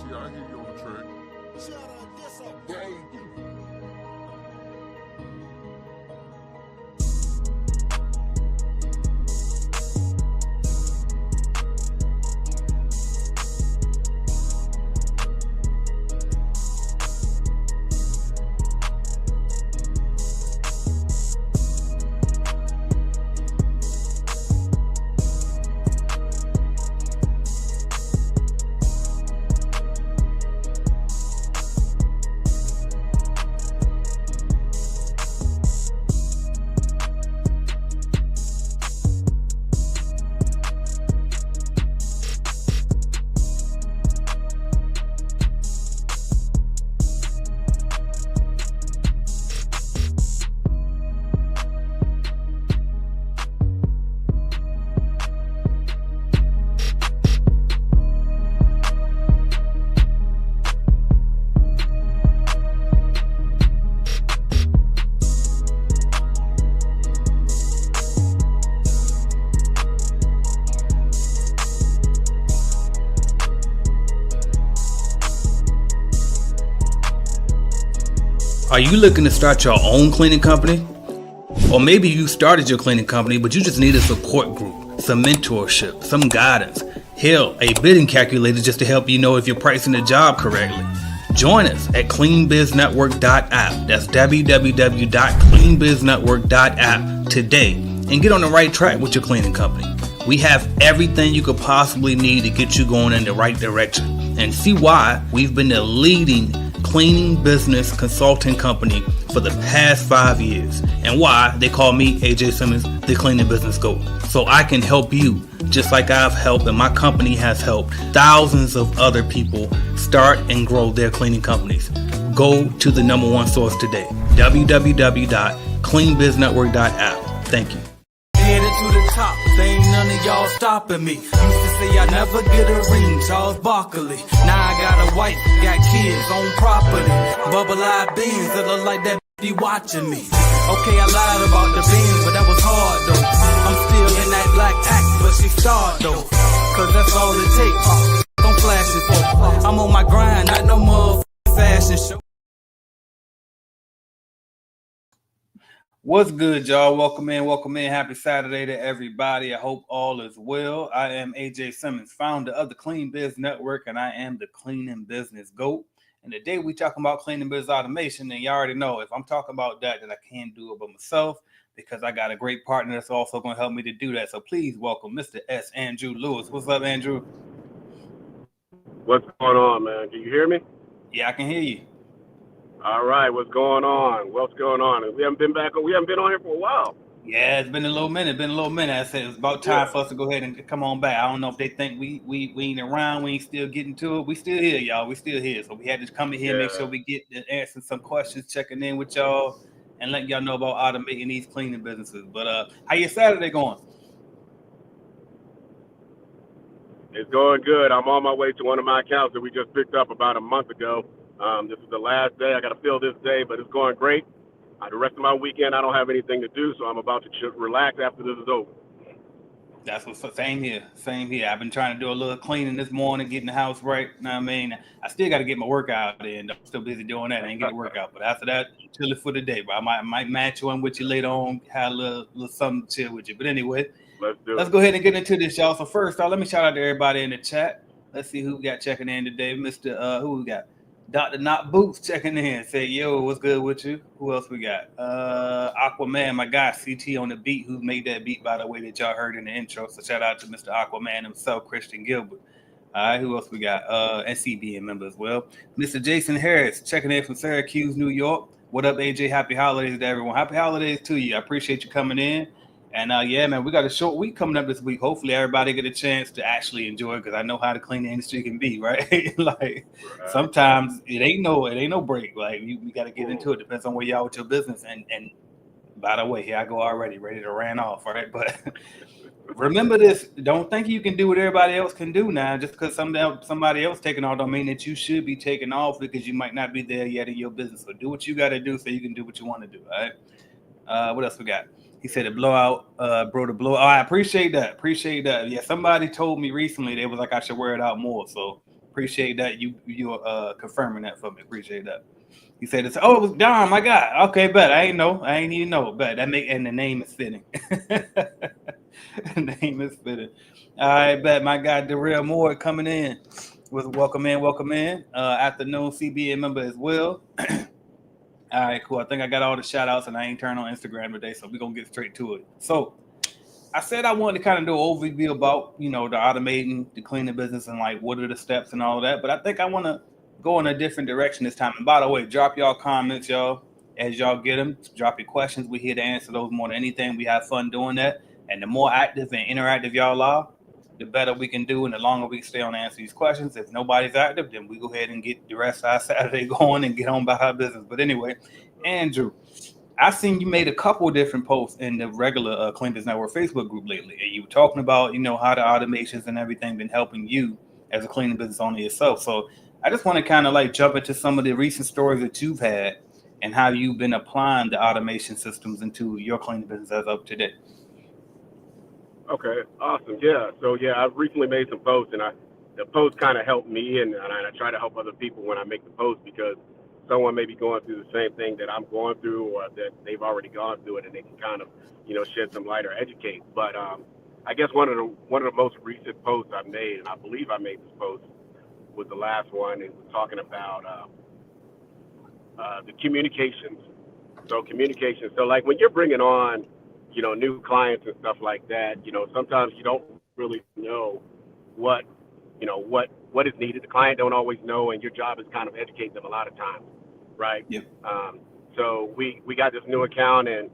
Yeah, I hear you on the track. Are you looking to start your own cleaning company? Or maybe you started your cleaning company, but you just need a support group, some mentorship, some guidance. Hell, a bidding calculator just to help you know if you're pricing the job correctly. Join us at cleanbiznetwork.app. That's www.cleanbiznetwork.app today and get on the right track with your cleaning company. We have everything you could possibly need to get you going in the right direction and see why we've been the leading cleaning business consulting company for the past 5 years and why they call me, AJ Simmons, the cleaning business GOAT. So I can help you just like I've helped and my company has helped thousands of other people start and grow their cleaning companies. Go to the number one source today, www.cleanbiznetwork.app. Thank you. Headed to the top, there ain't none of y'all stopping me. Used to say I never get a ring, Charles Barkley. Now I got a wife, got kids on property. Bubble-eyed beans that look like that be watching me. Okay, I lied about the beans, but that was hard though. I'm still in that black act, but she starred though. Cause that's all it takes. Don't flash it for. I'm on my grind, not no motherfucking fashion show. What's good, y'all? Welcome in. Happy Saturday to everybody. I hope all is well. I am AJ Simmons, founder of the Clean Biz Network, and I am the Cleaning Business GOAT. And today we talking about cleaning business automation, and you already know if I'm talking about that, then I can't do it by myself because I got a great partner that's also going to help me to do that. So please welcome Mr. S. Andrew Lewis. What's up, Andrew? What's going on, man? Can you hear me? Yeah, I can hear you. All right, what's going on? We haven't been on here for a while. Yeah, it's been a little minute. I said it's about time for us to go ahead and come on back. I don't know if they think we ain't around, we ain't still getting to it. We still here, y'all. We still here. So we had to come in here and make sure we get answering some questions, checking in with y'all, and letting y'all know about automating these cleaning businesses. But how your Saturday going? It's going good. I'm on my way to one of my accounts that we just picked up about a month ago. This is the last day. I got to fill this day, but it's going great. The rest of my weekend, I don't have anything to do, so I'm about to relax after this is over. That's what's same here. I've been trying to do a little cleaning this morning, getting the house right. You know what I mean? I still got to get my workout in. I'm still busy doing that. I ain't getting a workout, but after that, chill it for the day. But I might match one with you later on, have a little something to chill with you. But anyway, let's go ahead and get into this, y'all. So first off, let me shout out to everybody in the chat. Let's see who we got checking in today. Who we got? Dr. Not Boots checking in. Say, yo, what's good with you? Who else we got? Aquaman, my guy, CT on the beat, who made that beat, by the way, that y'all heard in the intro. So shout out to Mr. Aquaman himself, Christian Gilbert. All right, who else we got? SCBN member as well. Mr. Jason Harris checking in from Syracuse, New York. What up, AJ? Happy holidays to everyone. Happy holidays to you. I appreciate you coming in. And yeah, man, we got a short week coming up this week. Hopefully everybody get a chance to actually enjoy it because I know how the cleaning industry can be, right? Sometimes it ain't no break. Like you got to get into it. Depends on where you are with your business. And by the way, here I go already, ready to ran off, right? But remember this: don't think you can do what everybody else can do now. Just because somebody else taking off don't mean that you should be taking off because you might not be there yet in your business. So do what you got to do so you can do what you want to do. All right. What else we got? He said the blowout, bro, the blowout. Oh, I appreciate that. Yeah, somebody told me recently they was like I should wear it out more. So Appreciate that you confirming that for me. Appreciate that. You said it's oh it was Dom, my God. Okay, bet. I ain't even know. Bet that make and the name is fitting. The name is fitting. All right, bet my guy Darrell Moore coming in with welcome in, welcome in. Afternoon CBA member as well. All right, cool. I think I got all the shout outs and I ain't turned on Instagram today, so we're gonna get straight to it. So I said I wanted to kind of do an overview about, the automating, the cleaning business and like what are the steps and all of that. But I think I want to go in a different direction this time. And by the way, drop y'all comments, y'all, as y'all get them. Drop your questions. We're here to answer those more than anything. We have fun doing that. And the more active and interactive y'all are, the better we can do and the longer we can stay on to answer these questions. If nobody's active, then we go ahead and get the rest of our Saturday going and get on about our business. But anyway, Andrew, I seen you made a couple of different posts in the regular Clean Business Network Facebook group lately, and you were talking about how the automations and everything been helping you as a cleaning business owner yourself. So I just want to kind of like jump into some of the recent stories that you've had and how you've been applying the automation systems into your cleaning business as of today. Okay, awesome. Yeah. So I've recently made some posts, and the posts kind of help me, and I try to help other people when I make the post because someone may be going through the same thing that I'm going through, or that they've already gone through it, and they can kind of shed some light or educate. But I guess one of the most recent posts I've made, and I believe I made this post, was the last one, and was talking about the communications. So communication. So like when you're bringing on new clients and stuff like that, sometimes you don't really know what is needed. The client don't always know, and your job is kind of educate them a lot of times, right? Yep. So we got this new account, and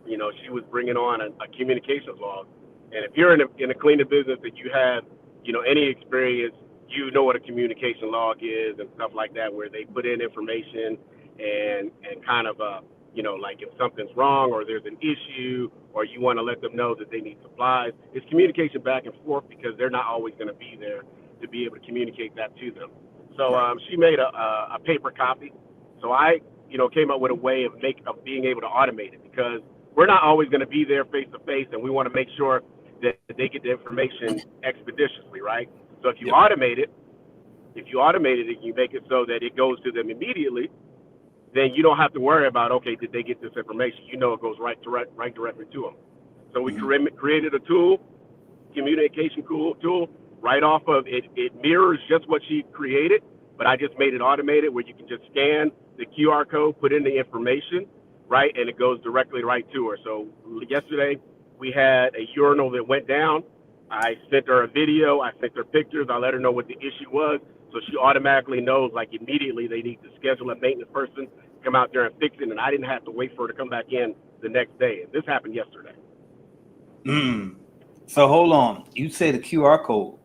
she was bringing on a communications log. And if you're in a cleaning business that you have any experience, you know what a communication log is and stuff like that, where they put in information and kind of like if something's wrong or there's an issue or you want to let them know that they need supplies. It's communication back and forth because they're not always going to be there to be able to communicate that to them. So she made a paper copy. So I came up with a way of being able to automate it, because we're not always going to be there face to face, and we want to make sure that they get the information expeditiously, right? So if you automate it, and you make it so that it goes to them immediately, then you don't have to worry about, okay, did they get this information? It goes right directly to them. So we created a tool, communication tool, right off of it. It mirrors just what she created, but I just made it automated where you can just scan the QR code, put in the information, right, and it goes directly right to her. So yesterday we had a urinal that went down. I sent her a video. I sent her pictures. I let her know what the issue was. So she automatically knows, like, immediately they need to schedule a maintenance person, come out there and fix it. And I didn't have to wait for her to come back in the next day. And this happened yesterday. So hold on. You said a QR code.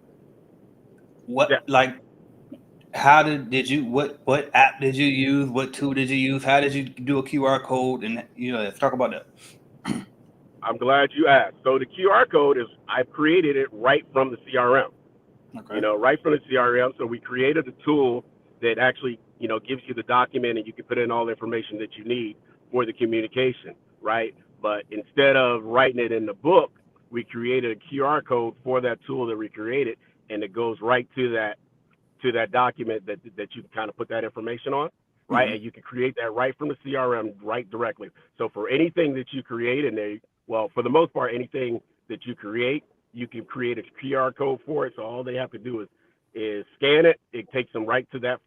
What, like, how did you, what app did you use? What tool did you use? How did you do a QR code? And, let's talk about that. I'm glad you asked. So the QR code is, I created it right from the CRM. Okay. Right from the CRM. So we created a tool that actually, gives you the document, and you can put in all the information that you need for the communication, right? But instead of writing it in the book, we created a QR code for that tool that we created, and it goes right to that document that you can kind of put that information on, right? Mm-hmm. And you can create that right from the CRM right directly. So for anything that you create in there, well, for the most part, anything that you create, you can create a QR code for it. So all they have to do is scan it. It takes them right to that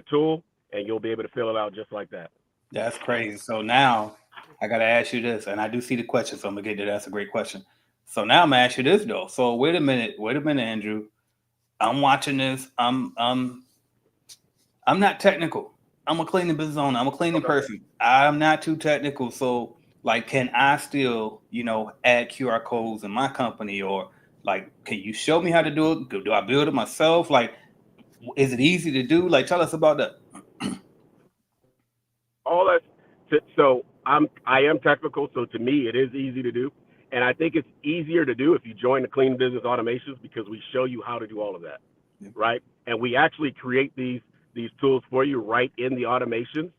tool, and you'll be able to fill it out just like that. That's crazy. So now I got to ask you this, and I do see the question, so I'm gonna get to that. That's a great question. So now I'm gonna ask you this though. So wait a minute, Andrew. I'm watching this. I'm not technical. I'm a cleaning business owner. I'm a cleaning person. I'm not too technical. So like, can I still, add QR codes in my company, or like, can you show me how to do it? Do I build it myself? Like, is it easy to do? Like, tell us about that. So I am technical. So to me, it is easy to do. And I think it's easier to do if you join the Clean Business Automations, because we show you how to do all of that, right? And we actually create these tools for you right in the automations.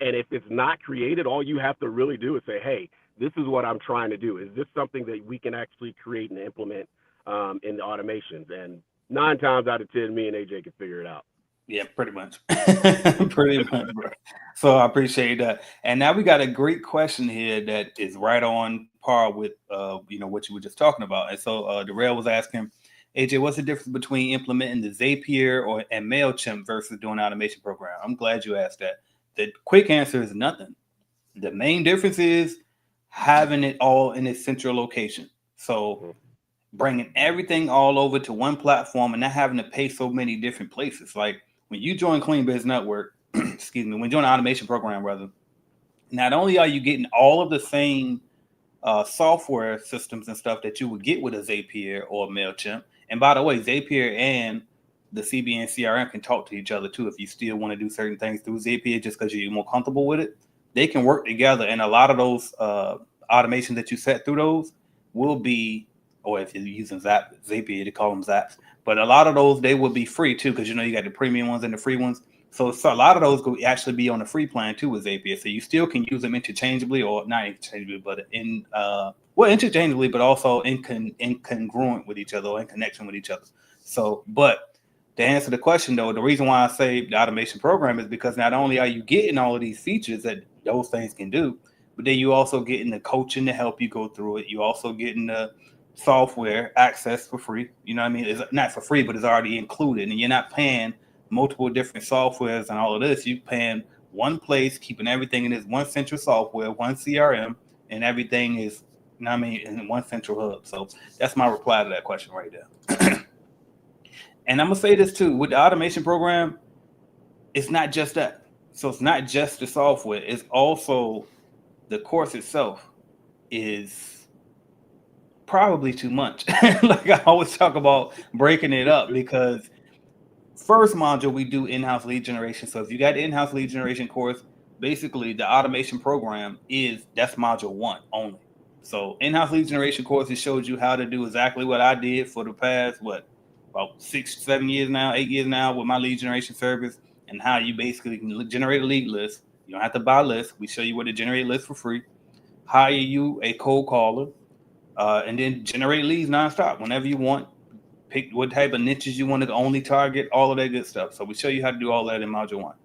And if it's not created, all you have to really do is say, hey, this is what I'm trying to do. Is this something that we can actually create and implement in the automations? And 9 times out of 10, me and AJ can figure it out. Yeah, pretty much. Pretty much, bro. So I appreciate that. And now we got a great question here that is right on par with what you were just talking about. And so Darrell was asking, AJ, what's the difference between implementing the Zapier and MailChimp versus doing an automation program? I'm glad you asked that. The quick answer is nothing. The main difference is having it all in its central location. So bringing everything all over to one platform and not having to pay so many different places. Like when you join Clean Biz Network, excuse me, when you join an automation program, rather, not only are you getting all of the same software systems and stuff that you would get with a Zapier or a MailChimp. And by the way, Zapier and the CBN CRM can talk to each other too. If you still want to do certain things through Zapier just because you're more comfortable with it, they can work together. And a lot of those automations that you set through those will be, or if you're using Zapier, they call them Zaps. But a lot of those, they will be free too, because you got the premium ones and the free ones. So a lot of those could actually be on the free plan too with Zapier. So you still can use them interchangeably, or not interchangeably, but interchangeably, but also in congruent with each other or in connection with each other. So, but to answer the question though, the reason why I say the automation program is because not only are you getting all of these features that those things can do, but then you also getting the coaching to help you go through it. You also getting the software access for free. You know what I mean? It's not for free, but it's already included, and you're not paying multiple different softwares and all of this. You paying one place, keeping everything in this one central software, one CRM, and everything is, in one central hub. So that's my reply to that question right there. And I'm gonna say this too, with the automation program, it's not just that. So it's not just the software, it's also the course itself is probably too much. Like I always talk about breaking it up, because first module we do in-house lead generation. So if you got the in-house lead generation course, basically the automation program that's module 1 only. So in-house lead generation course, it shows you how to do exactly what I did for the past about 6-7 years now, 8 years now with my lead generation service, and how you basically can generate a lead list. You don't have to buy lists. We show you what to generate lists for free, hire you a cold caller, and then generate leads nonstop whenever you want. Pick what type of niches you want to only target, all of that good stuff. So we show you how to do all that in module 1.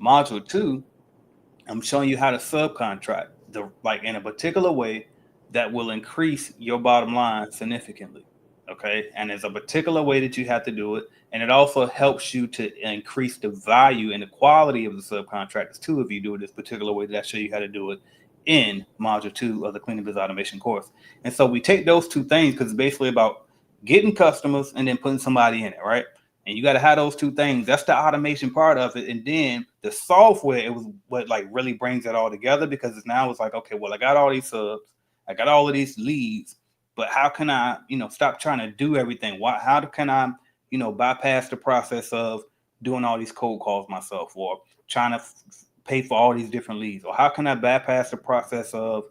Module 2, I'm showing you how to subcontract in a particular way that will increase your bottom line significantly. Okay. And there's a particular way that you have to do it. And it also helps you to increase the value and the quality of the subcontractors too, if you do it this particular way that I show you how to do it in module 2 of the Cleaning Biz Automation course. And so we take those two things because it's basically about getting customers and then putting somebody in it, right? And you got to have those two things. That's the automation part of it. And then the software, it was what really brings it all together, because now it's like, okay, well, I got all these subs, I got all of these leads, but how can I, stop trying to do everything? How can I, bypass the process of doing all these cold calls myself, or trying to pay for all these different leads? Or how can I bypass the process of,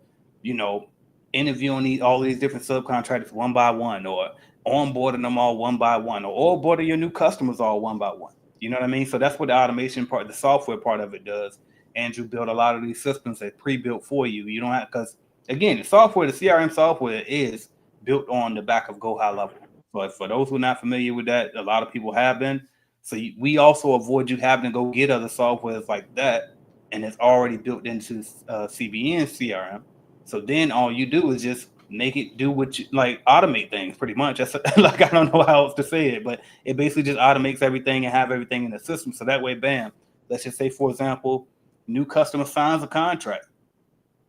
interviewing all these different subcontractors one by one, or onboarding them all one by one, or onboarding your new customers all one by one? You know what I mean? So that's what the automation part, the software part of it does. Andrew built a lot of these systems that pre-built for you. You don't have, because again, the software, the CRM software is built on the back of Go High Level. But for those who are not familiar with that, a lot of people have been. So we also avoid you having to go get other softwares like that, and it's already built into CBN CRM. So then all you do is just make it do what you automate things pretty much. That's I don't know how else to say it, but it basically just automates everything and have everything in the system. So that way, bam, let's just say, for example, new customer signs a contract.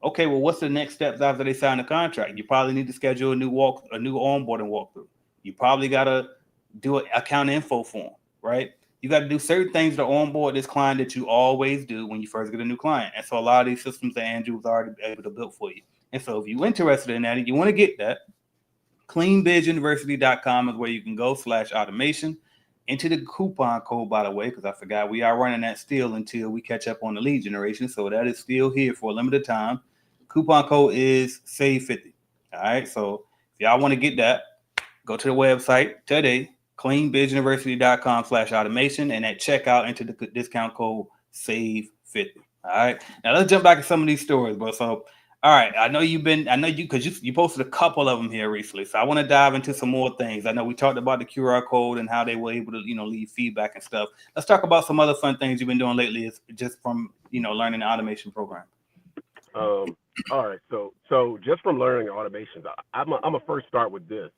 Okay, well, what's the next steps after they sign the contract? You probably need to schedule a new onboarding walkthrough. You probably got to do an account info form, right? You got to do certain things to onboard this client that you always do when you first get a new client. And so a lot of these systems that Andrew was already able to build for you. And so if you're interested in that and you want to get that, cleanbizuniversity.com is where you can go /automation. Enter the coupon code, by the way, because I forgot we are running that still until we catch up on the lead generation. So that is still here for a limited time. Coupon code is SAVE50. All right. So if y'all want to get that, go to the website today, cleanbizuniversity.com /automation. And at checkout, enter the discount code SAVE50. All right. Now let's jump back to some of these stories, bro. So All right. I know you because you posted a couple of them here recently. So I want to dive into some more things. I know we talked about the QR code and how they were able to, leave feedback and stuff. Let's talk about some other fun things you've been doing lately, is just from, learning the automation program. All right. So just from learning automations, I'm a first start with this.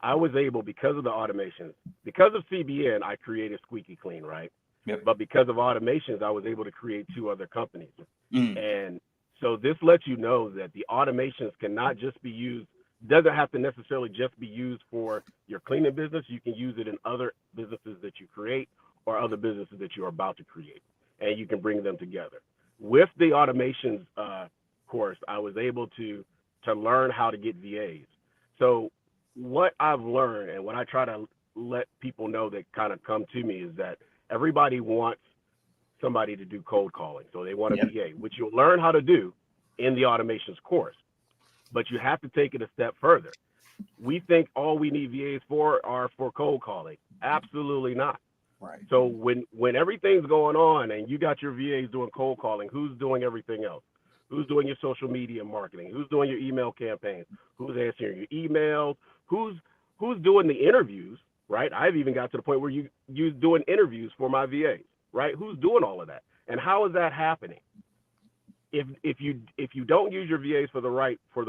I was able, because of the automations, because of CBN, I created Squeaky Clean, right? Yep. But because of automations, I was able to create 2 other companies. Mm. And so this lets you know that the automations cannot just be used, doesn't have to necessarily just be used for your cleaning business. You can use it in other businesses that you create or other businesses that you're about to create, and you can bring them together. With the automations course, I was able to learn how to get VAs. So what I've learned and what I try to let people know that kind of come to me is that everybody wants somebody to do cold calling. So they want a VA, which you'll learn how to do in the automations course, but you have to take it a step further. We think all we need VAs for are for cold calling. Absolutely not. Right. So when everything's going on and you got your VAs doing cold calling, who's doing everything else? Who's doing your social media marketing? Who's doing your email campaigns? Who's answering your emails? Who's doing the interviews, right? I've even got to the point where you doing interviews for my VAs, right? Who's doing all of that? And how is that happening? If you don't use your VAs for the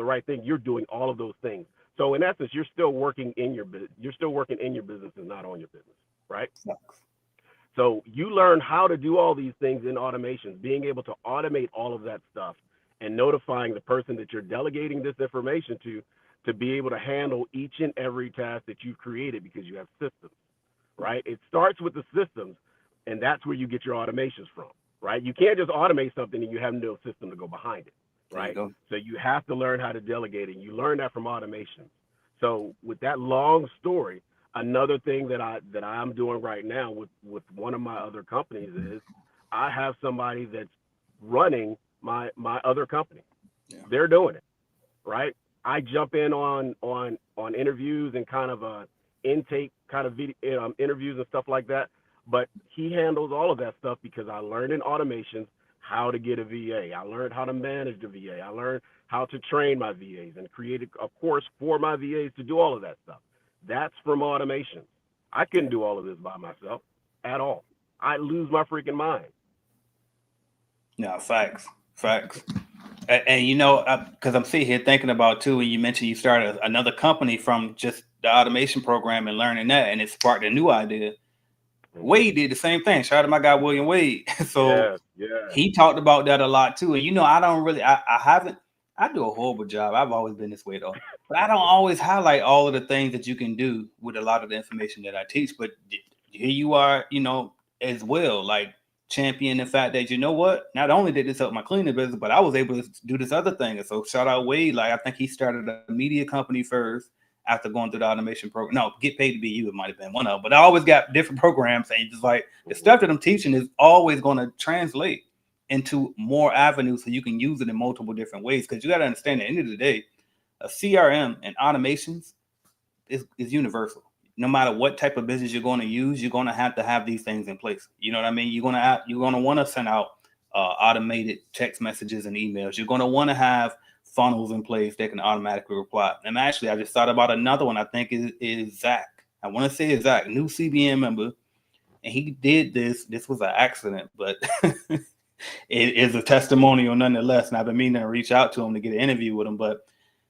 right thing, you're doing all of those things. So in essence, you're still working in your business. You're still working in your business and not on your business, right? So you learn how to do all these things in automations, being able to automate all of that stuff and notifying the person that you're delegating this information to be able to handle each and every task that you've created because you have systems, right? It starts with the systems, and that's where you get your automations from, right? You can't just automate something and you have no system to go behind it, right? So you have to learn how to delegate, and you learn that from automation. So with that long story, another thing that I'm doing right now with one of my other companies is I have somebody that's running my other company. Yeah. They're doing it, right? I jump in on interviews and kind of intake kind of video, interviews and stuff like that. But he handles all of that stuff because I learned in automations how to get a VA. I learned how to manage the VA. I learned how to train my VAs and created a course for my VAs to do all of that stuff. That's from automation. I couldn't do all of this by myself at all. I'd lose my freaking mind. No, facts. And because I'm sitting here thinking about too, and you mentioned you started another company from just the automation program and learning that, and it sparked a new idea. Wade did the same thing. Shout out to my guy William Wade. So he talked about that a lot too. And I don't really, I do a horrible job. I've always been this way though, but I don't always highlight all of the things that you can do with a lot of the information that I teach. But here you are, as well, like champion the fact that, not only did this help my cleaning business, but I was able to do this other thing. And so shout out Wade. Like, I think he started a media company first after going through the automation program. No, Get Paid to Be You, it might have been one of them, but I always got different programs, and just like the stuff that I'm teaching is always going to translate into more avenues so you can use it in multiple different ways. Because you got to understand, at the end of the day, a CRM and automations is universal. No matter what type of business you're going to use, you're going to have these things in place. You know what I mean? You're going to want to send out automated text messages and emails. You're going to want to have funnels in place that can automatically reply. And actually, I just thought about another one. I think is Zach. I want to say it's Zach, new CBN member, and he did this. This was an accident, but it is a testimonial nonetheless. And I've been meaning to reach out to him to get an interview with him. But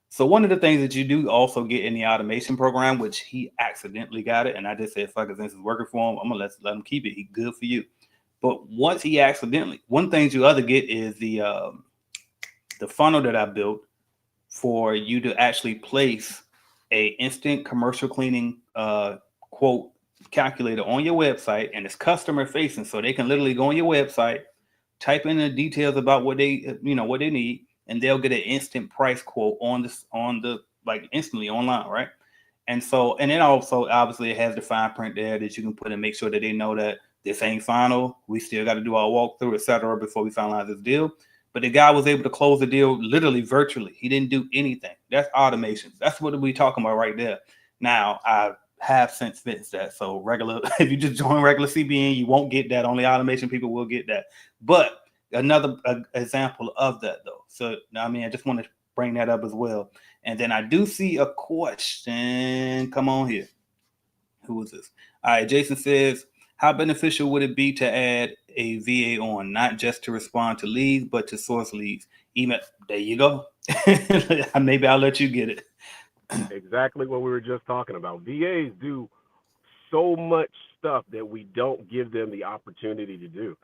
so one of the things that you do also get in the automation program, which he accidentally got it, and I just said, fuck it, since it's working for him, I'm gonna let him keep it. He good for you. But once he accidentally, one thing you other get is the funnel that I built for you to actually place a instant commercial cleaning quote calculator on your website, and it's customer facing, so they can literally go on your website, type in the details about what they need, and they'll get an instant price quote on the like instantly online, right? And so, and then also obviously it has the fine print there that you can put and make sure that they know that this ain't final. We still got to do our walkthrough, etc., before we finalize this deal. But the guy was able to close the deal literally virtually. He didn't do anything. That's automation. That's what we're talking about right there. Now, I have since fixed that. So if you just join regular CBN, you won't get that. Only automation people will get that. But another example of that though. So I mean, I just want to bring that up as well. And then I do see a question. Come on here. Who is this? All right, Jason says, how beneficial would it be to add a VA on, not just to respond to leads, but to source leads? Even there you go. Maybe I'll let you get it. Exactly what we were just talking about. VAs do so much stuff that we don't give them the opportunity to do.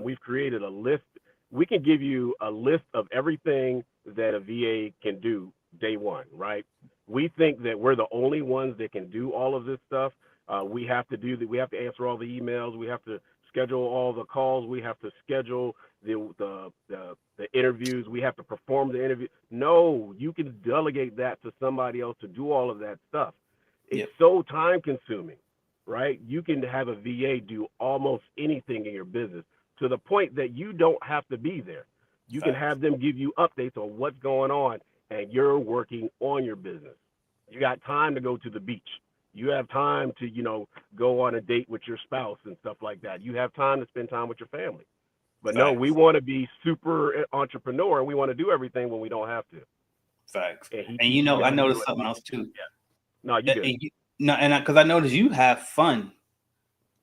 We've created a list. We can give you a list of everything that a VA can do day one, right? We think that we're the only ones that can do all of this stuff. We have to do that. We have to answer all the emails. We have to schedule all the calls. We have to schedule the interviews. We have to perform the interview. No, you can delegate that to somebody else to do all of that stuff. It's so time consuming, right? You can have a VA do almost anything in your business to the point that you don't have to be there. You can have them give you updates on what's going on, and you're working on your business. You got time to go to the beach. You have time to, go on a date with your spouse and stuff like that. You have time to spend time with your family. But no, we want to be super entrepreneur, and we want to do everything when we don't have to. Facts. And I noticed something else too. Yeah. No, you good. Because I noticed you have fun,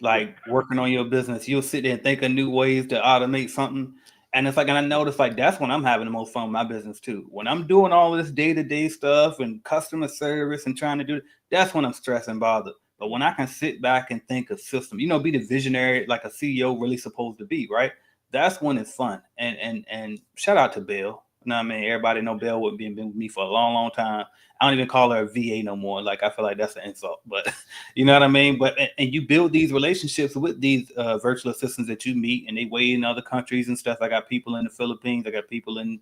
like working on your business. You'll sit there and think of new ways to automate something. And it's like, and I noticed like that's when I'm having the most fun with my business too. When I'm doing all this day-to-day stuff and customer service and trying to do it, that's when I'm stressed and bothered. But when I can sit back and think of system, be the visionary like a CEO really supposed to be, right? That's when it's fun. And shout out to Bill. You know what I mean? Everybody know Bill would be with me for a long, long time. I don't even call her a VA no more. Like, I feel like that's an insult, but you know what I mean? But, and you build these relationships with these virtual assistants that you meet, and they way in other countries and stuff. I got people in the Philippines. I got people in,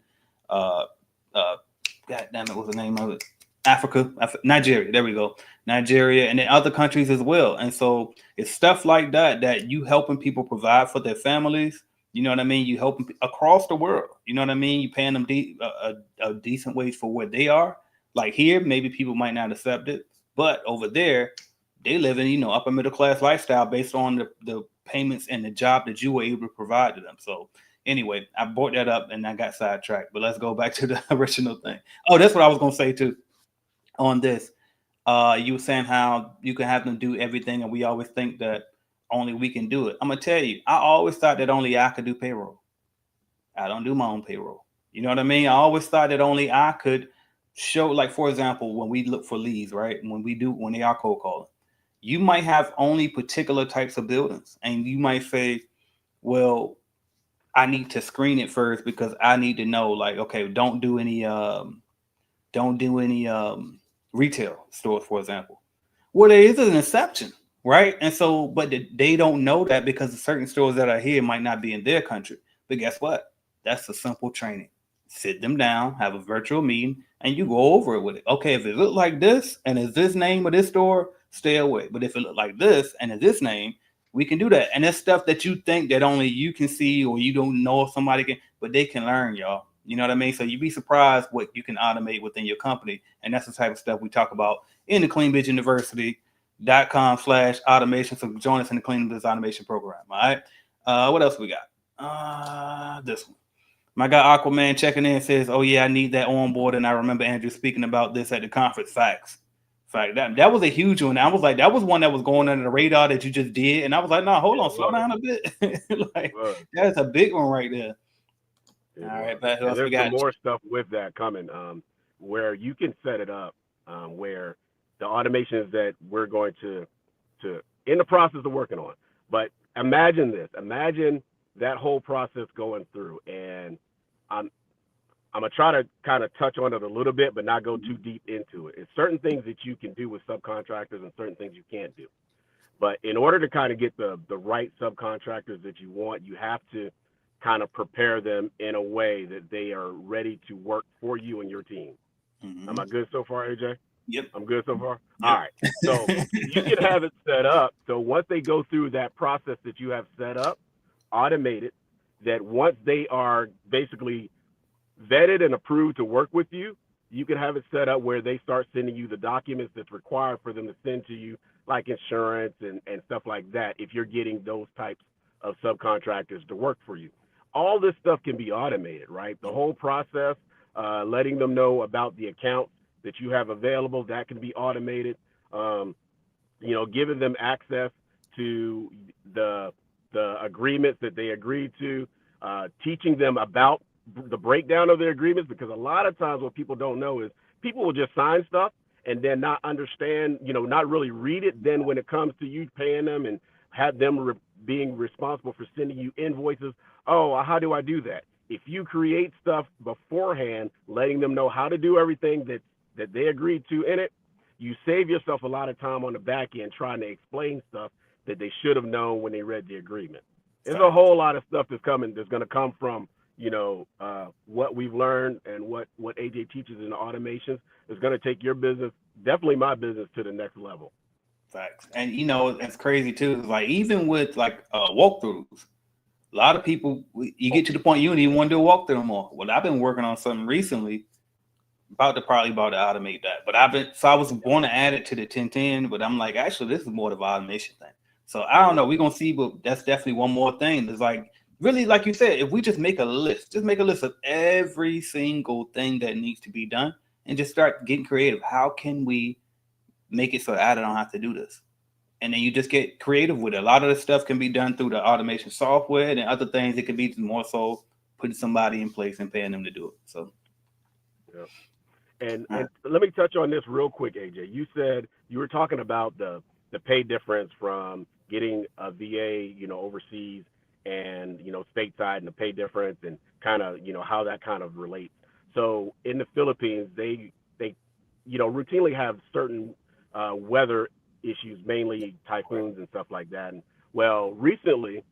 God damn it, what's the name of it? Nigeria. There we go. Nigeria, and then other countries as well. And so it's stuff like that you helping people provide for their families. You know what I mean? You help them across the world. You know what I mean? You paying them a decent wage for where they are. Like here, maybe people might not accept it, but over there, they live in, upper middle class lifestyle based on the payments and the job that you were able to provide to them. So anyway, I brought that up and I got sidetracked, but let's go back to the original thing. Oh, that's what I was going to say too on this. You were saying how you can have them do everything, and we always think that only we can do it. I'm gonna tell you, I always thought that only I could do payroll. I don't do my own payroll. You know what I mean? I always thought that only I could show, like, for example, when we look for leads, right? When they are cold calling, you might have only particular types of buildings, and you might say, well, I need to screen it first because I need to know, like, okay, don't do any retail stores, for example. Well, there is an exception. Right. And so, but they don't know that because certain stores that are here might not be in their country. But guess what? That's a simple training. Sit them down, have a virtual meeting, and you go over it with it. Okay, if it look like this and is this name of this store, stay away. But if it look like this and is this name, we can do that. And it's stuff that you think that only you can see or you don't know if somebody can, but they can learn, y'all. You know what I mean? So you'd be surprised what you can automate within your company. And that's the type of stuff we talk about in the Clean Biz University.com/automation. So join us in the Clean Biz Automation program. All right. What else we got? This one. My guy Aquaman checking in says, "Oh yeah, I need that onboard." And I remember Andrew speaking about this at the conference. Facts. That was a huge one. I was like, that was one that was going under the radar that you just did. And I was like, no, hold on, slow down a bit. Like, that's a big one right there. All right, but there's some more stuff with that coming, where you can set it up, where the automations that we're going to in the process of working on. But imagine this. Imagine that whole process going through, and I'm gonna try to kind of touch on it a little bit, but not go too deep into it. It's certain things that you can do with subcontractors and certain things you can't do. But in order to kind of get the right subcontractors that you want, you have to kind of prepare them in a way that they are ready to work for you and your team. Mm-hmm. Am I good so far, AJ? Yep. I'm good so far? Yep. All right. So you can have it set up. So once they go through that process that you have set up, automated, that once they are basically vetted and approved to work with you, you can have it set up where they start sending you the documents that's required for them to send to you, like insurance and stuff like that, if you're getting those types of subcontractors to work for you. all this stuff can be automated, right? The whole process, letting them know about the accounts that you have available, that can be automated. Um, giving them access to the agreements that they agreed to, teaching them about the breakdown of their agreements, because a lot of times what people don't know is people will just sign stuff and then not understand, not really read it. Then when it comes to you paying them and have them being responsible for sending you invoices, oh, how do I do that? If you create stuff beforehand, letting them know how to do everything that they agreed to in it, you save yourself a lot of time on the back end trying to explain stuff that they should have known when they read the agreement. There's a whole lot of stuff that's going to come from, what we've learned and what AJ teaches in the automations is going to take your business, definitely my business, to the next level. Facts. And it's crazy too. Like even with walkthroughs, a lot of people, you get to the point you don't even want to do a walkthrough no more. Well, I've been working on something recently, about to automate that. But I was going to add it to the 1010, but I'm like, actually, this is more of an automation thing. So I don't know. We're gonna see, but that's definitely one more thing. It's like, really, like you said, if we just make a list of every single thing that needs to be done and just start getting creative. How can we make it so I don't have to do this? And then you just get creative with it. A lot of the stuff can be done through the automation software, and other things it could be more so putting somebody in place and paying them to do it. So yeah. And let me touch on this real quick, AJ. You said you were talking about the pay difference from getting a VA, overseas and, stateside, and the pay difference and kind of, how that kind of relates. So in the Philippines, they routinely have certain weather issues, mainly typhoons and stuff like that. And well, recently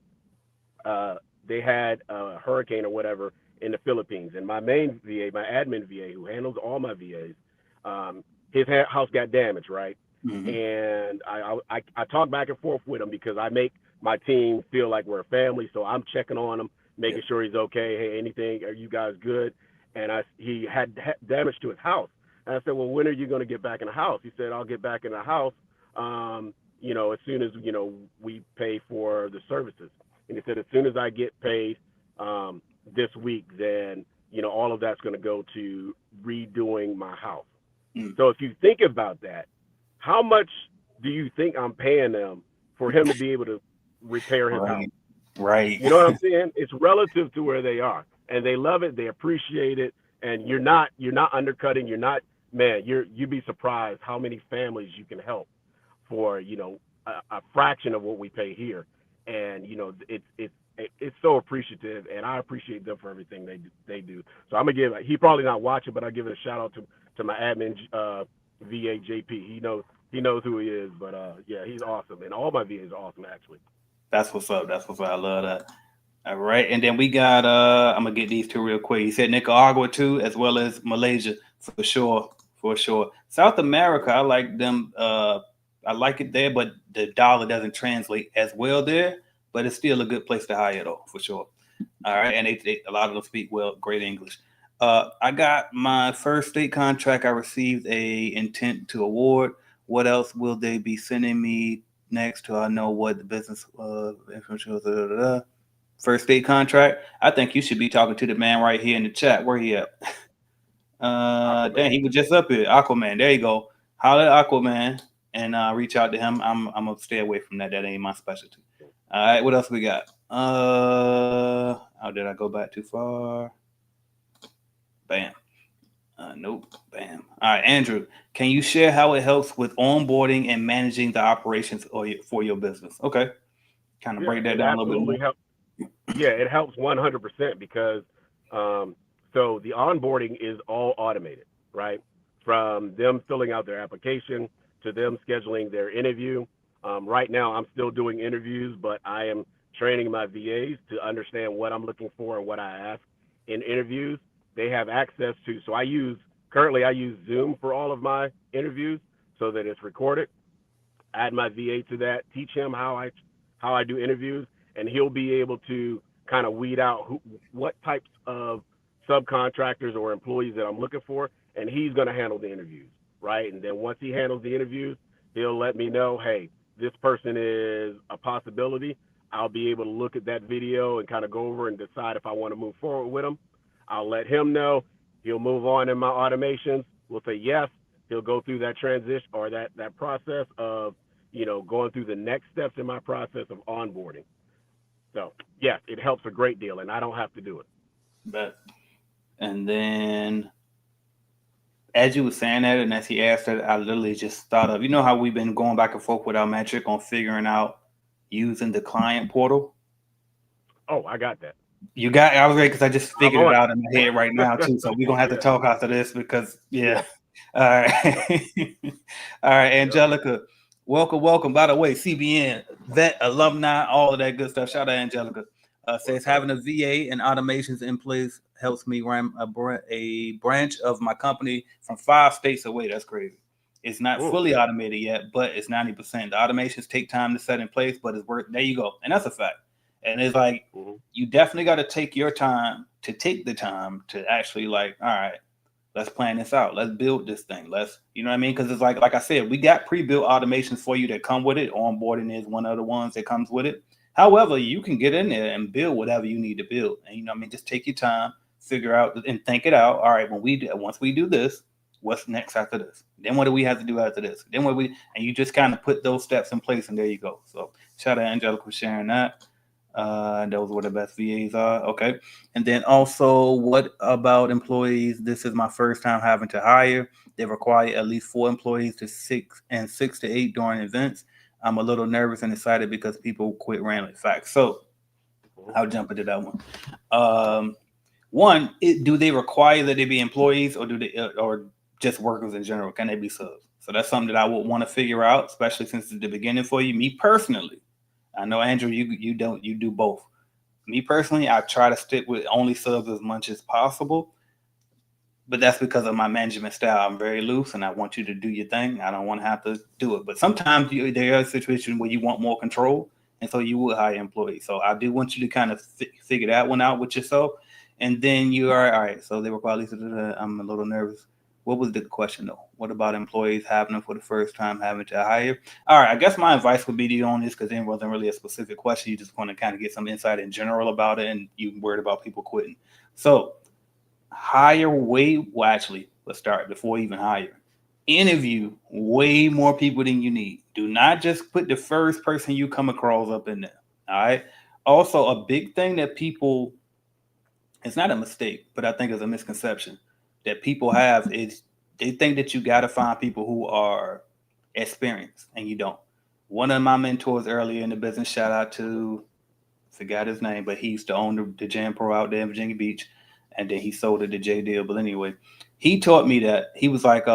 they had a hurricane or whatever in the Philippines, and my main VA, my admin VA, who handles all my VAs, his house got damaged, right? Mm-hmm. And I talk back and forth with him because I make my team feel like we're a family, so I'm checking on him, making sure he's okay. Hey, anything? Are you guys good? And he had damage to his house, and I said, well, when are you going to get back in the house? He said, I'll get back in the house, as soon as we pay for the services. And he said, as soon as I get paid this week, then all of that's going to go to redoing my house. So if you think about that, how much do you think I'm paying them for him to be able to repair his house? Right. You know what I'm saying? It's relative to where they are, and they love it, they appreciate it, and you're not undercutting. You're not, man. You'd be surprised how many families you can help for a fraction of what we pay here, and it's so appreciative, and I appreciate them for everything they do. So I'm gonna give. He probably not watching, but I give it a shout out to my admin VA JP. He knows who he is, but yeah, he's awesome, and all my VAs are awesome actually. That's what's up. I love that. All right, and then we got I'm gonna get these two real quick. He said Nicaragua too, as well as Malaysia for sure. South America, I like them. I like it there, but the dollar doesn't translate as well there. But it's still a good place to hire, though, for sure. All right, and a lot of them speak great English. I got my first state contract. I received a intent to award. What else will they be sending me next? To I know what the business first state contract. I think you should be talking to the man right here in the chat. Where he at? Dang, he was just up here. Aquaman. There you go. Holler at Aquaman and reach out to him. I'm gonna stay away from that. That ain't my specialty. All right, what else we got? Did I go back too far? Bam. Nope. Bam. All right, Andrew, can you share how it helps with onboarding and managing the operations for your business? Okay. Kind of break that down a little bit more. Yeah, it helps 100% because so the onboarding is all automated, right? From them filling out their application to them scheduling their interview. Right now, I'm still doing interviews, but I am training my VAs to understand what I'm looking for and what I ask in interviews. They have access to, so I use Zoom for all of my interviews so that it's recorded. Add my VA to that, teach him how I do interviews, and he'll be able to kind of weed out what types of subcontractors or employees that I'm looking for, and he's going to handle the interviews, right? And then once he handles the interviews, he'll let me know, hey, this person is a possibility. I'll be able to look at that video and kind of go over and decide if I want to move forward with him. I'll let him know. He'll move on in my automations. We'll say yes. He'll go through that transition or that process of, going through the next steps in my process of onboarding. So, yes, it helps a great deal, and I don't have to do it. But, and then as you were saying that, and as he asked that, I literally just thought of, how we've been going back and forth with our metric on figuring out using the client portal. Oh, I got that. You got, I was ready because I just figured it out in my head right now too. So we're gonna have to talk after this because yeah. All right. All right, Angelica. Welcome. By the way, CBN, vet, alumni, all of that good stuff. Shout out Angelica. Says having a VA and automations in place helps me run a branch of my company from 5 states away. That's crazy. It's not fully automated yet, but it's 90%. The automations take time to set in place, but it's worth. There you go, and that's a fact. And it's like you definitely got to take your time to take the time to actually all right, let's plan this out. Let's build this thing. Let's, you know what I mean? Because it's like I said, we got pre-built automations for you that come with it. Onboarding is one of the ones that comes with it. However, you can get in there and build whatever you need to build. And just take your time, figure out and think it out. All right, once we do this, what's next after this? Then what do we have to do after this? Then and you just kind of put those steps in place, and there you go. So shout out Angelica for sharing that. Those were the best VAs are. Okay. And then also, what about employees? This is my first time having to hire. They require at least 4 employees to 6 to 8 during events. I'm a little nervous and excited because people quit randomly. Facts. So I'll jump into that one. One, do they require that they be employees, or or just workers in general? Can they be subs? So that's something that I would want to figure out, especially since it's the beginning for you. Me personally, I know, Andrew, you do both. Me personally, I try to stick with only subs as much as possible, but that's because of my management style. I'm very loose, and I want you to do your thing. I don't want to have to do it. But sometimes there are situations where you want more control, and so you will hire employees. So I do want you to kind of figure that one out with yourself, and then you are all right. So they require at least. I'm a little nervous. What was the question though? What about employees having them for the first time having to hire? All right, I guess my advice would be to you on this because it wasn't really a specific question. You just want to kind of get some insight in general about it, and you worried about people quitting. So let's start before even hire. Interview way more people than you need. Do not just put the first person you come across up in there. All right. Also, a big thing that people, it's not a mistake, but I think it's a misconception that people have is they think that you got to find people who are experienced, and you don't. One of my mentors earlier in the business, shout out to, forgot his name, but he used to own the Jam Pro out there in Virginia Beach, and then he sold it to J Deal. But anyway, he taught me that he was like,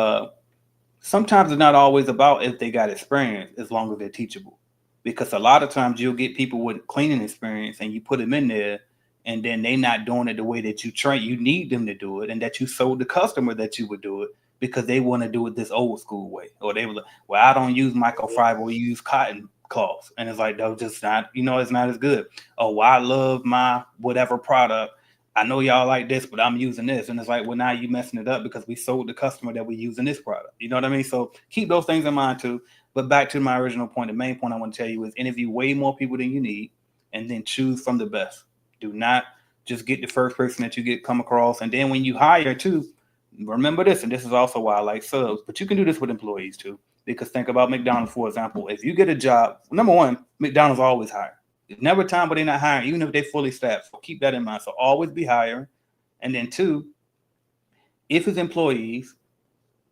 sometimes it's not always about if they got experience as long as they're teachable, because a lot of times you'll get people with cleaning experience and you put them in there, and then they not doing it the way that you need them to do it, and that you sold the customer that you would do it because they want to do it this old school way. Or they were like, well, I don't use microfiber, we use cotton cloths. And it's like, they're just not, it's not as good. Oh, well, I love my whatever product. I know y'all like this, but I'm using this. And it's like, well, now you messing it up because we sold the customer that we're using this product. You know what I mean? So keep those things in mind too. But back to my original point, the main point I want to tell you is interview way more people than you need, and then choose from the best. Do not just get the first person that you come across. And then when you hire too, remember this, and this is also why I like subs, but you can do this with employees too. Because think about McDonald's, for example. If you get a job, number one, McDonald's always hire. There's never a time where they're not hiring, even if they're fully staffed. So keep that in mind. So always be hiring. And then two, if it's employees,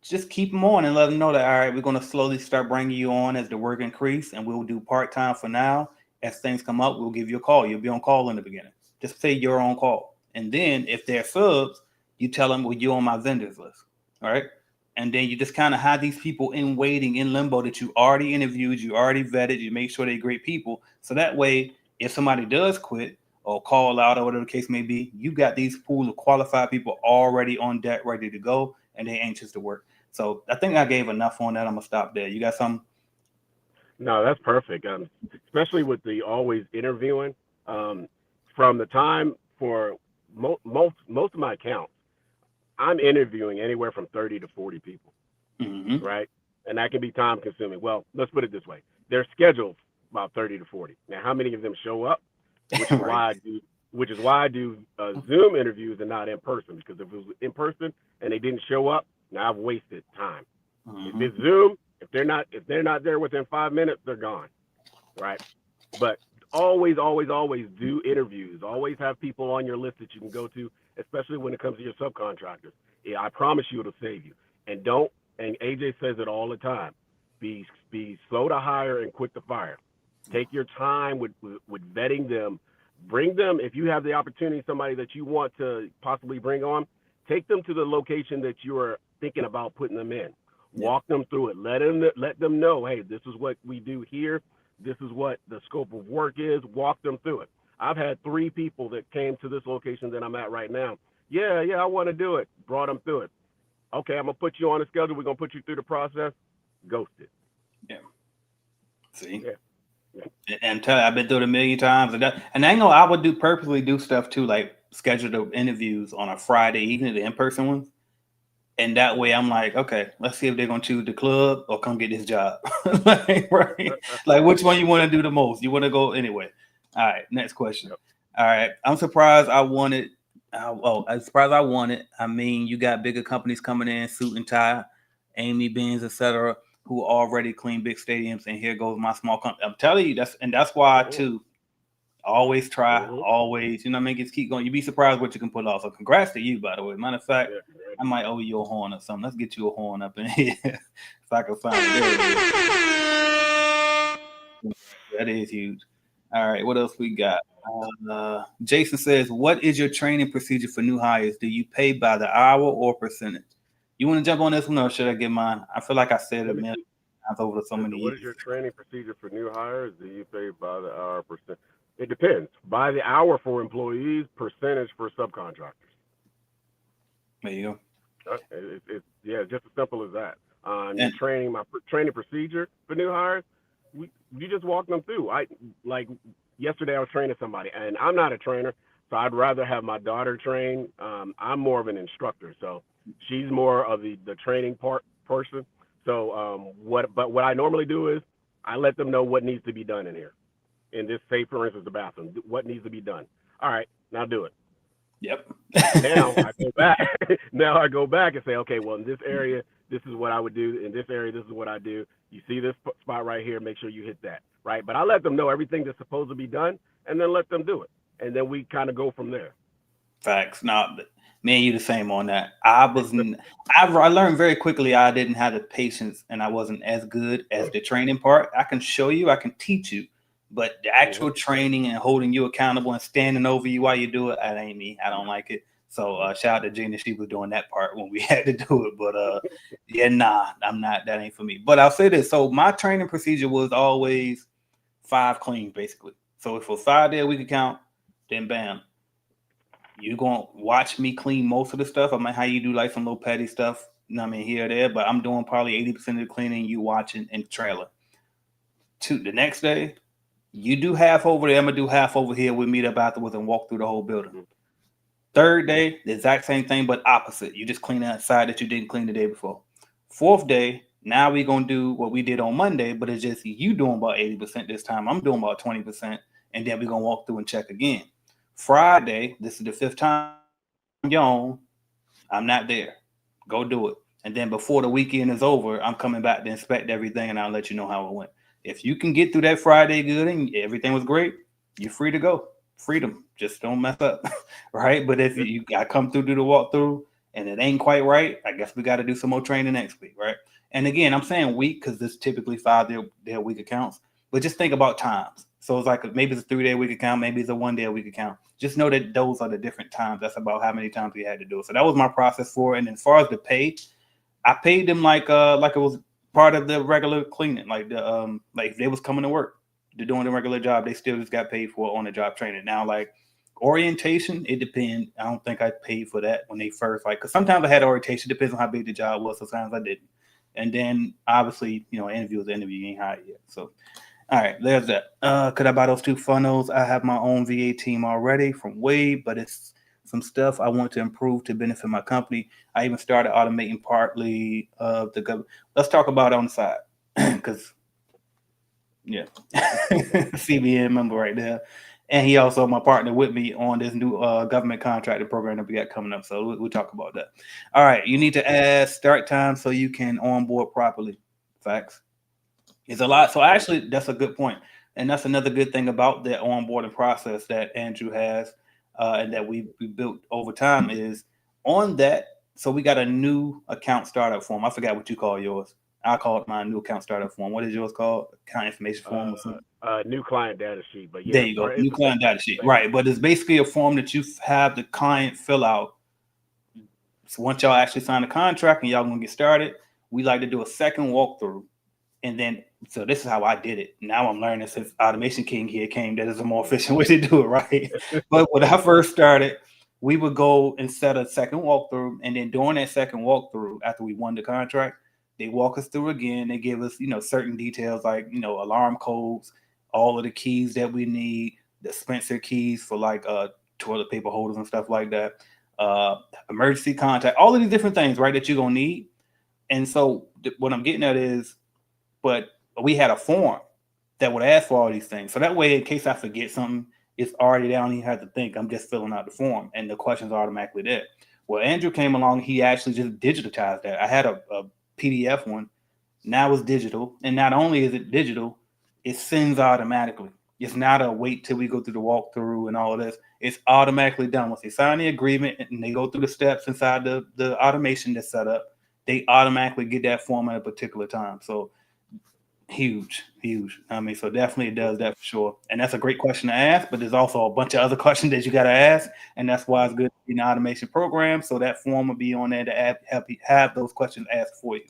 just keep them on and let them know that, all right, we're going to slowly start bringing you on as the work increase, and we'll do part-time for now. As things come up, we'll give you a call. You'll be on call in the beginning. Just say you're on call. And then if they're subs, you tell them, well, you're on my vendors list. All right. And then you just kind of have these people in waiting, in limbo, that you already interviewed, you already vetted, you make sure they're great people. So that way, if somebody does quit or call out or whatever the case may be, you got these pool of qualified people already on deck, ready to go, and they're anxious to work. So I think I gave enough on that. I'm going to stop there. You got something? No, that's perfect. Especially with the always interviewing. From the time for most of my accounts, I'm interviewing anywhere from 30 to 40 people, right? And that can be time consuming. Well, let's put it this way. They're scheduled about 30 to 40. Now, how many of them show up? Which is why I do Zoom interviews and not in person, because if it was in person and they didn't show up, now I've wasted time. If it's Zoom, if they're not there within 5 minutes, they're gone, right? But always do interviews. Always have people on your list that you can go to, especially when it comes to your subcontractors. Yeah, I promise you it'll save you. And AJ says it all the time, be slow to hire and quick to fire. Take your time with vetting them. Bring them, if you have the opportunity, somebody that you want to possibly bring on, take them to the location that you are thinking about putting them in. Walk them through it. Let them know, hey, this is what we do here. This is what the scope of work is. Walk them through it. I've had 3 people that came to this location that I'm at right now. Yeah, I want to do it. Brought them through it. Okay, I'm going to put you on a schedule. We're going to put you through the process. Ghosted. Yeah. See? Yeah. And I've been through it a million times, and I know I would purposely do stuff too, like schedule the interviews on a Friday evening, the in-person ones, and that way I'm like, okay, let's see if they're gonna choose the club or come get this job. Like, right? Like, which one you want to do the most? You want to go anyway? All right, next question. Yep. All right, I'm surprised I won it. I'm surprised I won it. I mean, you got bigger companies coming in, suit and tie, Amy Benz, etc., who already clean big stadiums, and here goes my small company. I'm telling you, that's why too. Always try, always, you know what I mean? Just keep going. You'd be surprised what you can pull off. So congrats to you, by the way. Matter of fact, I might owe you a horn or something. Let's get you a horn up in here if I can find it. That is huge. All right, what else we got? Jason says, what is your training procedure for new hires? Do you pay by the hour or percentage? You want to jump on this one, or should I get mine? I feel like I said it million times over so many years. What is your training procedure for new hires? Do you pay by the hour, percent? It depends. By the hour for employees, percentage for subcontractors. There you go. It's just as simple as that. My training procedure for new hires, you just walk them through. Like yesterday I was training somebody, and I'm not a trainer, so I'd rather have my daughter train. I'm more of an instructor, so she's more of the training person. So what I normally do is I let them know what needs to be done in here. In this, say for instance, the bathroom, what needs to be done. All right, now do it. Yep. Now I go back and say, okay, well, in this area, this is what I would do. In this area, this is what I do. You see this spot right here, make sure you hit that, right? But I let them know everything that's supposed to be done, and then let them do it. And then we kind of go from there. Facts. Now, me and you the same on that. I learned very quickly I didn't have the patience, and I wasn't as good as the training part. I can show you, I can teach you, but the actual training and holding you accountable and standing over you while you do it, that ain't me. I don't like it. So shout out to Gina. She was doing that part when we had to do it. But I'm not. That ain't for me. But I'll say this. So my training procedure was always 5 cleans, basically. So if it was 5 day a week account, then bam, you're going to watch me clean most of the stuff. I mean, how you do like some little petty stuff, you know what I mean, here or there. But I'm doing probably 80% of the cleaning, you watching in the trailer. The next day, you do half over there. I'm going to do half over here. We meet up afterwards and walk through the whole building. 3rd day, the exact same thing, but opposite. You just clean that side that you didn't clean the day before. 4th day, now we're going to do what we did on Monday, but it's just you doing about 80% this time. I'm doing about 20%, and then we're going to walk through and check again. Friday, this is the 5th time you're on. I'm not there. Go do it. And then before the weekend is over, I'm coming back to inspect everything, and I'll let you know how it went. If you can get through that Friday good and everything was great, you're free to go. Freedom. Just don't mess up, right? But if you got to come through, do the walkthrough, and it ain't quite right, I guess we got to do some more training next week, right? And again, I'm saying week because this typically 5 day a week accounts, but just think about times. So it's like maybe it's a 3 day a week account, maybe it's a 1 day a week account. Just know that those are the different times. That's about how many times we had to do it. So that was my process for it. And as far as the pay, I paid them like it was part of the regular cleaning, like if they was coming to work, they're doing the regular job, they still just got paid for on the job training. Now, like orientation, it depends. I don't think I paid for that when they first, because sometimes I had orientation, depends on how big the job was. Sometimes I didn't. And then obviously, interview was the interview, you ain't hired yet. So, all right, there's that. Could I buy those 2 funnels? I have my own VA team already from Wade, but it's some stuff I want to improve to benefit my company. I even started automating partly of the government. Let's talk about it on the side, because Yeah. CBN member right there. And he also my partner with me on this new government contracting program that we got coming up. So we'll talk about that. All right. You need to add start time so you can onboard properly. Facts. It's a lot. So actually, that's a good point. And that's another good thing about the onboarding process that Andrew has and that we built over time is on that. So we got a new account startup form. I forgot what you call yours. I call it my new account startup form. What is yours called? Account information form or something? New client data sheet, but There yeah, you go. it's New the client data sheet. Right. But it's basically a form that you have the client fill out. So once y'all actually sign a contract and y'all gonna get started, we like to do a second walkthrough. And then, so this is how I did it. Now I'm learning since Automation King here came that is a more efficient way to do it, right? But when I first started, we would go and set a second walkthrough. And then during that second walkthrough, after we won the contract, they walk us through again. They give us, certain details like, alarm codes, all of the keys that we need, the Spencer keys for like toilet paper holders and stuff like that, emergency contact, all of these different things, right, that you're going to need. And so what I'm getting at is, but we had a form that would ask for all these things. So that way, in case I forget something, it's already there. I don't even have to think. I'm just filling out the form and the questions are automatically there. Well, Andrew came along. He actually just digitized that. I had a PDF one. Now it's digital. And not only is it digital, it sends automatically. It's not a wait till we go through the walkthrough and all of this. It's automatically done. Once they sign the agreement and they go through the steps inside the automation that's set up, they automatically get that form at a particular time. So huge. I mean, so definitely it does that for sure. And that's a great question to ask, but there's also a bunch of other questions that you got to ask. And that's why it's good to be an automation program. So that form will be on there to help you have those questions asked for you.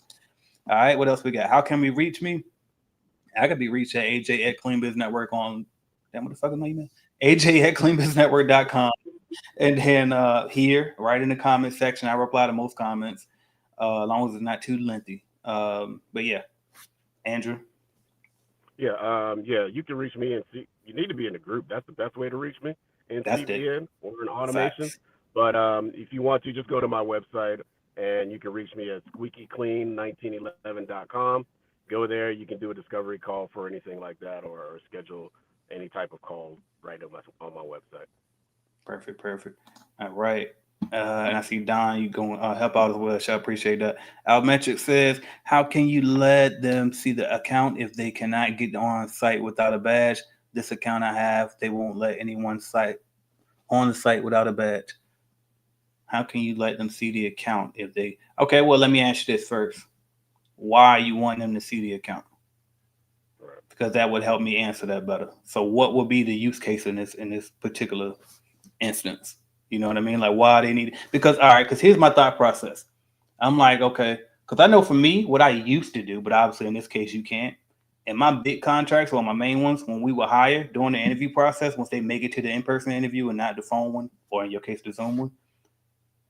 All right. What else we got? How can we reach me? I could be reached at AJ at Clean Business Network on damn what the fuck is my email? AJ at cleanbusinessnetwork.com. And then here, right in the comment section, I reply to most comments, as long as it's not too lengthy. But yeah, Andrew. Yeah, you can reach me and see. You need to be in a group. That's the best way to reach me in That's it. CBN or in automation. Facts. But if you want to, just go to my website and you can reach me at squeakyclean1911.com. Go there. You can do a discovery call for anything like that, or schedule any type of call right on my website. Perfect. All right. And I see Don, you going help out as well. So I appreciate that. Almetric says, how can you let them see the account if they cannot get on site without a badge? This account I have, they won't let anyone on the site without a badge. How can you let them see the account if they? Okay, well, let me ask you this first. Why you want them to see the account? Because that would help me answer that better. So what would be the use case in this particular instance? You know what I mean? Like why they need it. Because all right, because here's my thought process. I'm like, okay, because I know for me what I used to do, but obviously in this case you can't. In my big contracts or my main ones, when we were hired during the interview process, once they make it to the in-person interview and not the phone one, or in your case the Zoom one,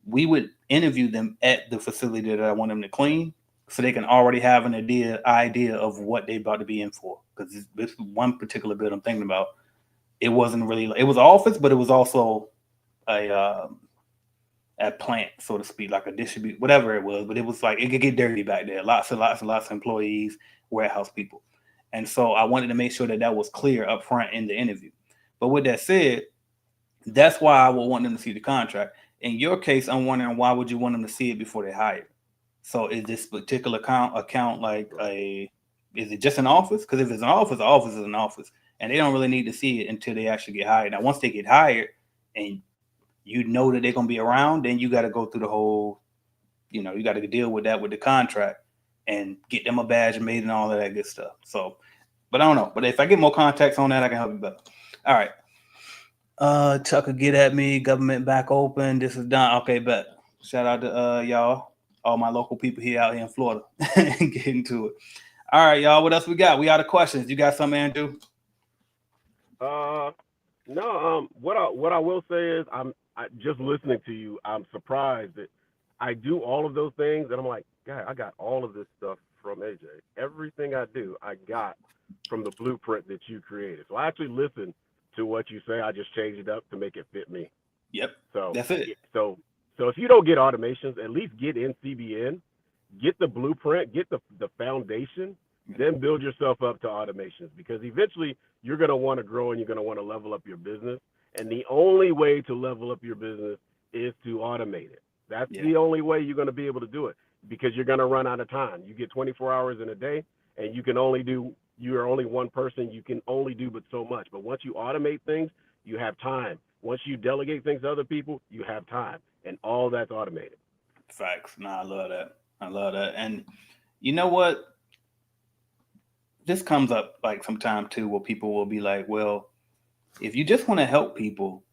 we would interview them at the facility that I want them to clean, so they can already have an idea of what they're about to be in for. Because this one particular bit I'm thinking about, it wasn't really, it was an office, but it was also a plant, so to speak, like a distribute, whatever it was. But it was like it could get dirty back there. Lots of employees, warehouse people, and so I wanted to make sure that was clear up front in the interview. But with that said, that's why I would want them to see the contract. In your case, I'm wondering why would you want them to see it before they hire? So is this particular account like is it just an office? Because if it's an office is an office, and they don't really need to see it until they actually get hired. Now, once they get hired, and you know that they're gonna be around, then you got to go through the whole, you got to deal with that with the contract and get them a badge made and all of that good stuff. So, but I don't know. But if I get more context on that, I can help you better. All right. Tucker, get at me. Government back open. This is done. Okay, bet. Shout out to y'all, all my local people out here in Florida. Get into it. All right, y'all. What else we got? We out of questions. You got something, Andrew? No. What I will say is just listening to you, I'm surprised that I do all of those things, and I'm like, God, I got all of this stuff from AJ. Everything I do, I got from the blueprint that you created. So I actually listen to what you say. I just changed it up to make it fit me. Yep. So that's it. So if you don't get automations, at least get in CBN, get the blueprint, get the foundation, then build yourself up to automations, because eventually you're going to want to grow and you're going to want to level up your business. And the only way to level up your business is to automate it. That's the only way you're going to be able to do it, because you're going to run out of time. You get 24 hours in a day, and you are only one person. You can only do but so much. But once you automate things, you have time. Once you delegate things to other people, you have time, and all that's automated. Facts. No, I love that. I love that. And you know what? This comes up like sometime too, where people will be like, well, if you just want to help people,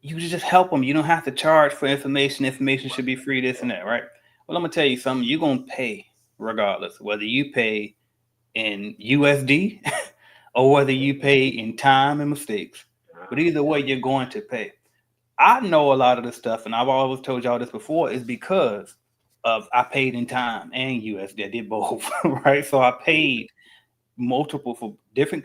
you just help them. You don't have to charge for information. Information should be free, this and that, right? Well, I'm going to tell you something. You're going to pay regardless, whether you pay in USD or whether you pay in time and mistakes. But either way, you're going to pay. I know a lot of this stuff, and I've always told y'all this before, is because of I paid in time and USD. I did both, right? So I paid multiple for different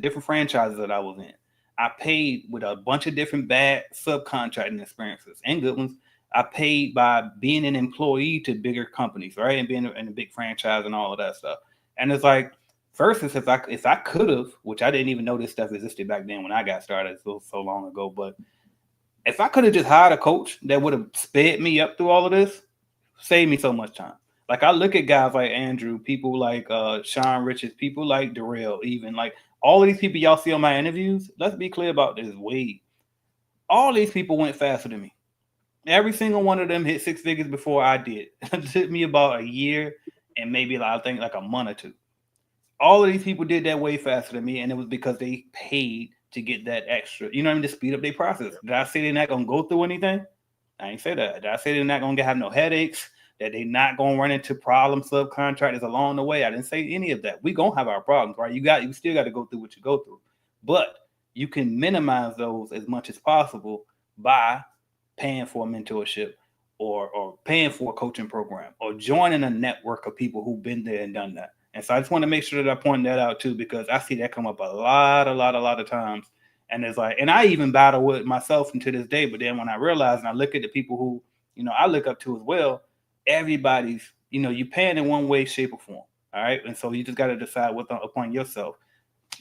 different franchises that I was in. I paid with a bunch of different bad subcontracting experiences and good ones. I paid by being an employee to bigger companies, right, and being in a big franchise and all of that stuff. And it's like, versus if I could have, which I didn't even know this stuff existed back then when I got started so long ago, but if I could have just hired a coach that would have sped me up through all of this, saved me so much time. Like I look at guys like Andrew, people like Sean Richards, people like Darrell, even like all of these people y'all see on my interviews. Let's be clear about this. All these people went faster than me. Every single one of them hit six figures before I did. It took me about a year and maybe I think like a month or two. All of these people did that way faster than me, and it was because they paid to get that extra, you know what I mean, to speed up their process. Did I say they're not gonna go through anything? I ain't say that. Did I say they're not gonna have no headaches? That they're not gonna run into problem subcontractors along the way? I didn't say any of that. We gonna have our problems, right? You still got to go through what you go through, but you can minimize those as much as possible by paying for a mentorship or paying for a coaching program or joining a network of people who've been there and done that. And so I just want to make sure that I point that out too, because I see that come up a lot of times. And it's like, and I even battle with myself to this day. But then when I realize and I look at the people who, I look up to as well, everybody's, you paying in one way, shape, or form. All right. And so you just got to decide upon yourself.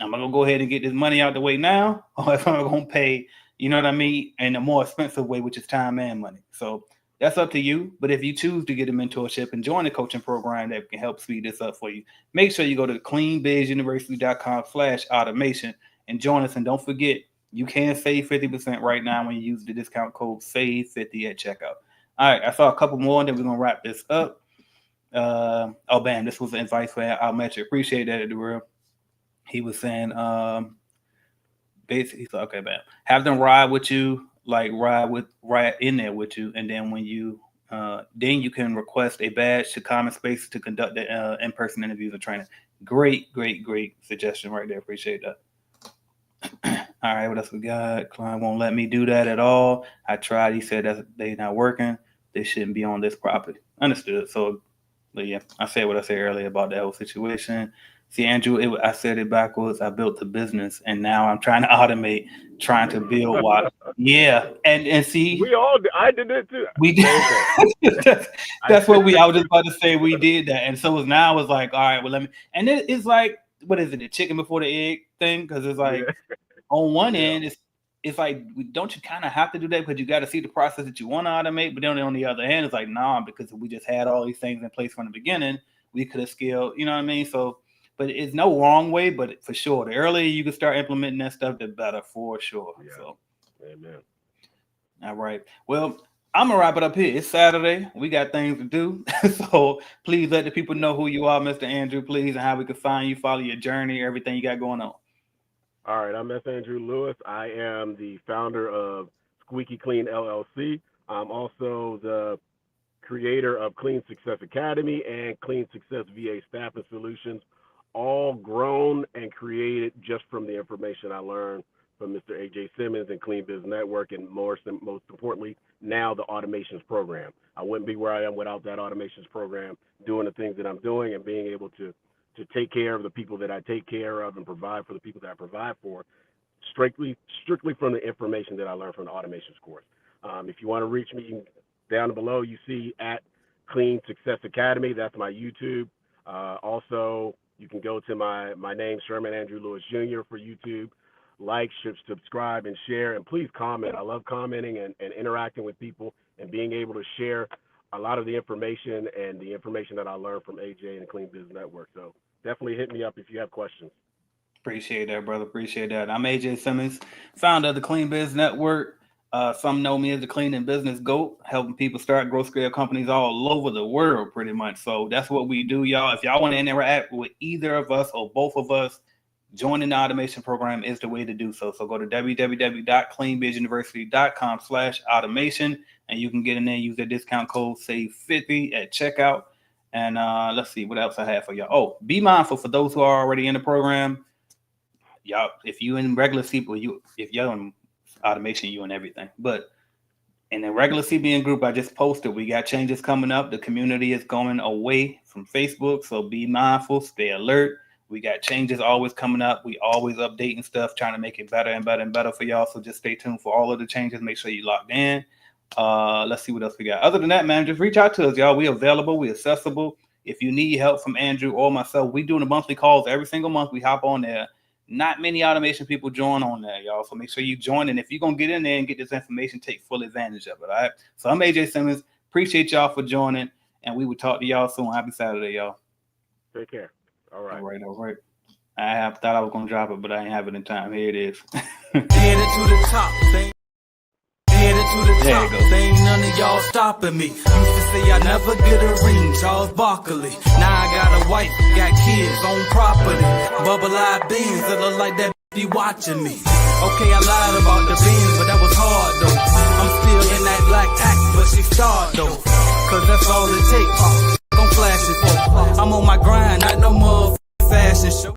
Am I going to go ahead and get this money out the way now? Or if I'm going to pay, you know what I mean, in a more expensive way, which is time and money. So that's up to you. But if you choose to get a mentorship and join a coaching program that can help speed this up for you, make sure you go to cleanbizuniversity.com/automation and join us. And don't forget, you can save 50% right now when you use the discount code SAVE50 at checkout. All right, I saw a couple more, and then we're going to wrap this up. Bam, this was the advice for our metric. Appreciate that, Darrell. He was saying, basically, he's like, okay, bam, have them ride with you, like ride in there with you, and then when you then you can request a badge to Common Space to conduct the in-person interviews or training. Great suggestion right there. Appreciate that. All right, what else we got? Client won't let me do that at all. I tried. He said that they not working. They shouldn't be on this property. Understood. So, but yeah, I said what I said earlier about that whole situation. See, Andrew, I said it backwards. I built the business, and now I'm trying to automate, trying to build what. Yeah, and see, I did it too. We did. that's what I was just about to say. We did that, and so now it's like, all right, well, let me. And it's like, what is it? The chicken before the egg thing? Because it's like, on one end, it's like, don't you kind of have to do that because you got to see the process that you want to automate, but then on the other hand, it's like, nah, because we just had all these things in place from the beginning, we could have scaled. You know what I mean? So. But it's no wrong way, but for sure, the earlier you can start implementing that stuff, the better for sure. Yeah. So, amen. All right. Well, I'm gonna wrap it up here. It's Saturday. We got things to do. So please let the people know who you are, Mr. Andrew, please, and how we can find you, follow your journey, everything you got going on. All right. I'm Mr. Andrew Lewis. I am the founder of Squeaky Clean LLC. I'm also the creator of Clean Success Academy and Clean Success VA Staffing Solutions, all grown and created just from the information I learned from Mr. AJ Simmons and Clean Biz Network, and most importantly, now the automations program. I wouldn't be where I am without that automations program, doing the things that I'm doing and being able to take care of the people that I take care of and provide for the people that I provide for, strictly from the information that I learned from the automations course. If you want to reach me, down below you see at Clean Success Academy. That's my YouTube. Also, You can go to my name, Sherman Andrew Lewis Jr. for YouTube. Like, subscribe, and share. And please comment. I love commenting and interacting with people and being able to share a lot of the information and the information that I learned from AJ and the Clean Business Network. So definitely hit me up if you have questions. Appreciate that, brother. Appreciate that. I'm AJ Simmons, founder of the Clean Business Network. Some know me as the Clean and Business GOAT, helping people start growth scale companies all over the world, pretty much. So that's what we do, y'all. If y'all want to interact with either of us or both of us, joining the automation program is the way to do so. So go to www.cleanbizuniversity.com/automation, and you can get in there, use the discount code SAVE50 at checkout. And let's see what else I have for y'all. Oh, be mindful for those who are already in the program. Y'all, if you in regular people, if you're in automation, you in everything. But in the regular CBN group I just posted, we got changes coming up. The community is going away from Facebook, so be mindful, stay alert. We got changes always coming up. We always updating stuff, trying to make it better and better and better for y'all. So just stay tuned for all of the changes. Make sure you locked in. Let's see what else we got. Other than that, man, just reach out to us, y'all. We available. We accessible. If you need help from Andrew or myself, we doing the monthly calls every single month. We hop on there. Not many automation people join on there, y'all. So make sure you join. And if you're going to get in there and get this information, take full advantage of it. All right. So I'm AJ Simmons. Appreciate y'all for joining. And we will talk to y'all soon. Happy Saturday, y'all. Take care. All right. All right. I thought I was going to drop it, but I ain't have it in time. Here it is. Headed to the top. Headed to the top. Ain't none of y'all stopping me. Used to say I never get a ring, Charles Barkley. Now I got a wife, got kids, on property. Bubble-eyed beans that look like that be watching me. Okay, I lied about the beans, but that was hard though. I'm still in that black act, but she starred though. Cause that's all it takes. I'm flashing for. I'm on my grind, not no more fashion show.